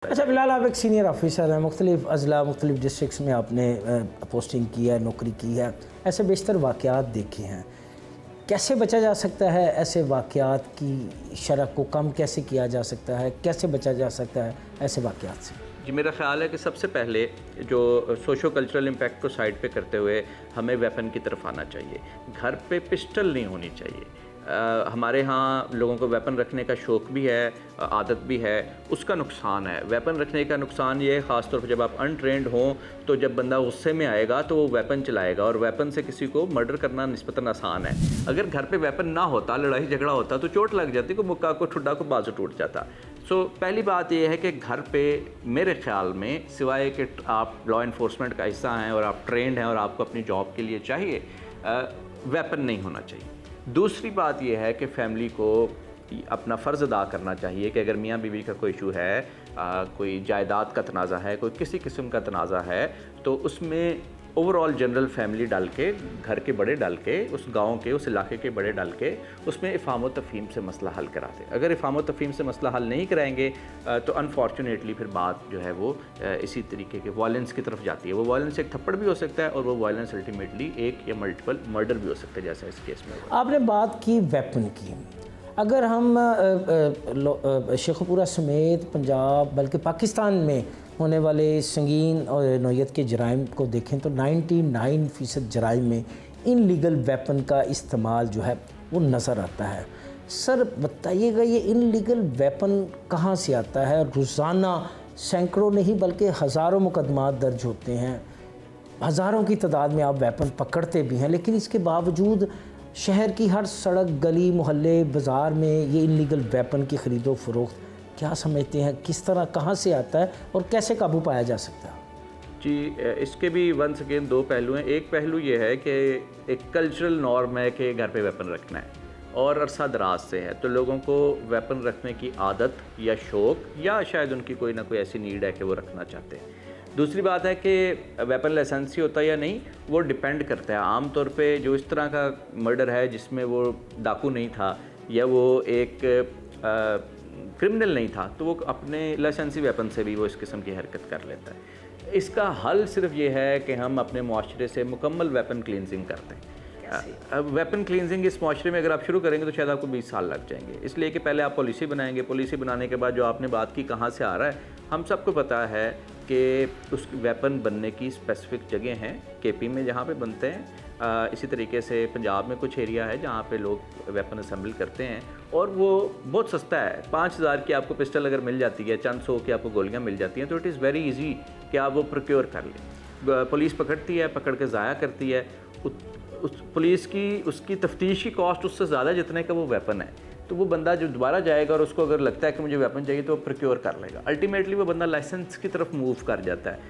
अच्छा बिलाल, आप एक सीनियर ऑफिसर हैं, मुख्तलिफ अजला मुख्तलिफ डिस्ट्रिक्स में आपने पोस्टिंग की है, नौकरी की है, ऐसे बेशतर वाक़यात देखे हैं। कैसे बचा जा सकता है ऐसे वाक़यात की शरह को कम कैसे किया जा सकता है, कैसे बचा जा सकता है ऐसे वाक़यात से? जी, मेरा ख़्याल है कि सबसे पहले जो सोशो कल्चरल इम्पैक्ट को साइड पे करते हुए हमें वेपन की तरफ आना चाहिए। घर पे पिस्टल नहीं होनी चाहिए। हमारे यहाँ लोगों को वेपन रखने का शौक़ भी है, आदत भी है, उसका नुकसान है। वेपन रखने का नुकसान ये है, ख़ास तौर पर जब आप अनट्रेंड हों, तो जब बंदा गुस्से में आएगा तो वो वेपन चलाएगा, और वेपन से किसी को मर्डर करना निस्बतन आसान है। अगर घर पे वेपन ना होता, लड़ाई झगड़ा होता, तो चोट लग जाती, को मुक्का को ठुड्डा को बाजू टूट जाता। पहली बात यह है कि घर पे मेरे ख़्याल में सिवाय कि आप लॉ इन्फोर्समेंट का हिस्सा हैं और आप ट्रेंड हैं और आपको अपनी जॉब के लिए चाहिए, वेपन नहीं होना चाहिए। दूसरी बात यह है कि फ़ैमिली को अपना फ़र्ज़ अदा करना चाहिए कि अगर मियाँ बीवी का कोई इशू है, कोई जायदाद का तनाज़ा है, कोई किसी किस्म का तनाज़ा है, तो उसमें ओवरऑल जनरल फैमिली डाल के, घर के बड़े डाल के, उस गांव के, उस इलाके के बड़े डाल के, उसमें इफ़ाम व तफ़हीम से मसला हल करा दें। अगर इफ़ाम व तफ़हीम से मसला हल नहीं कराएंगे तो अनफॉर्चुनेटली फिर बात जो है वो इसी तरीके के वायलेंस की तरफ जाती है। वो वायलेंस एक थप्पड़ भी हो सकता है और वो वायलेंस अल्टीमेटली एक या मल्टीपल मर्डर भी हो सकता है, जैसा इस केस में हुआ। आपने बात की वेपन की। अगर हम शेखुपुरा समेत पंजाब बल्कि पाकिस्तान में होने वाले संगीन और नौयत के जराइम को देखें तो 99% जराइम में इनलीगल वेपन का इस्तेमाल जो है वो नज़र आता है। सर बताइएगा, ये इनलीगल वेपन कहाँ से आता है? रोज़ाना सैकड़ों नहीं बल्कि हज़ारों मुकदमात दर्ज होते हैं, हज़ारों की तादाद में आप वेपन पकड़ते भी हैं, लेकिन इसके बावजूद शहर की हर सड़क, गली, मोहल्ले, बाज़ार में ये इनलीगल वेपन की ख़रीदो फ़रोख्त क्या समझते हैं, किस तरह, कहाँ से आता है और कैसे काबू पाया जा सकता है? जी, इसके भी वंस अगेन दो पहलू हैं। एक पहलू ये है कि एक कल्चरल नॉर्म है कि घर पे वेपन रखना है और अरसा दराज से है, तो लोगों को वेपन रखने की आदत या शौक़ या शायद उनकी कोई ना कोई ऐसी नीड है कि वो रखना चाहते हैं। दूसरी बात है कि वेपन लाइसेंसी होता है या नहीं, वो डिपेंड करता है। आम तौर पे जो इस तरह का मर्डर है जिसमें वो डाकू नहीं था या वो एक क्रिमिनल नहीं था, तो वो अपने लाइसेंसी वेपन से भी वो इस किस्म की हरकत कर लेता है। इसका हल सिर्फ ये है कि हम अपने मुआशरे से मुकम्मल वेपन क्लींजिंग करते हैं। अब वेपन क्लींजिंग इस माशरे में अगर आप शुरू करेंगे तो शायद आपको 20 साल लग जाएंगे, इसलिए कि पहले आप पॉलिसी बनाएंगे। पॉलिसी बनाने के बाद जो आपने बात की कहाँ से आ रहा है, हम सबको पता है कि उस वेपन बनने की स्पेसिफिक जगह हैं, केपी में जहाँ पे बनते हैं, इसी तरीके से पंजाब में कुछ एरिया है जहाँ पे लोग वेपन असेंबल करते हैं और वो बहुत सस्ता है। 5000 की आपको पिस्टल अगर मिल जाती है, चंद सौ की आपको गोलियाँ मिल जाती हैं, तो इट इज़ वेरी ईजी कि आप वो प्रोक्योर कर लें। पुलिस पकड़ती है, पकड़ के ज़ाया करती है, उस पुलिस की उसकी तफ्तीश की कॉस्ट उससे ज़्यादा जितने का वो वेपन है, तो वो बंदा जो दोबारा जाएगा और उसको अगर लगता है कि मुझे वेपन चाहिए तो वो प्रोक्योर कर लेगा। अल्टीमेटली वो बंदा लाइसेंस की तरफ मूव कर जाता है।